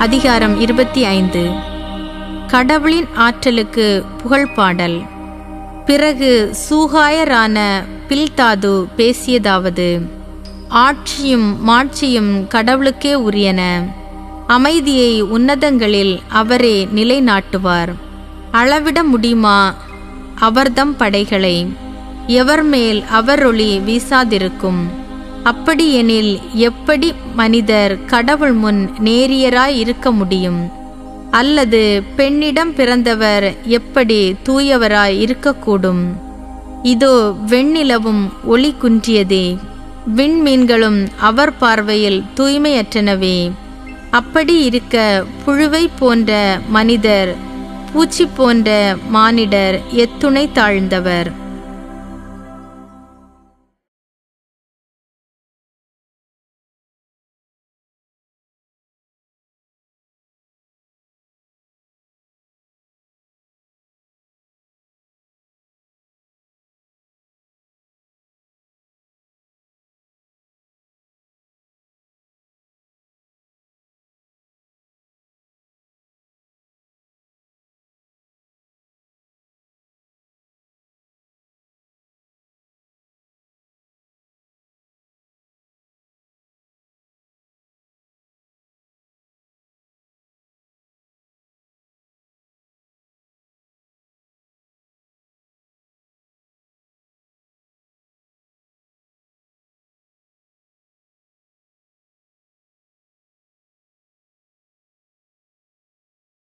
அதிகாரம் 25. கடவுளின் ஆற்றலுக்கு புகழ்பாடல். பிறகு சூகாயரான பில்தாது பேசியதாவது: ஆட்சியும் மாட்சியும் கடவுளுக்கே உரியன. அமைதியை உன்னதங்களில் அவரே நிலைநாட்டுவார். அளவிட முடியுமா அவர்தம் படைகளை? எவர் மேல் அவர் ஒளி வீசாதிருக்கும்? அப்படியெனில் எப்படி மனிதர் கடவுள் முன் நேரியராய் இருக்க முடியும்? அல்லது பெண்ணிடம் பிறந்தவர் எப்படி தூயவராய் இருக்கக்கூடும்? இதோ வெண்ணிலவும் ஒளி குன்றியதே, விண்மீன்களும் அவர் பார்வையில் தூய்மையற்றனவே. அப்படி இருக்க புழுவை போன்ற மனிதர், பூச்சி போன்ற மானிடர் எத்துணை தாழ்ந்தவர்.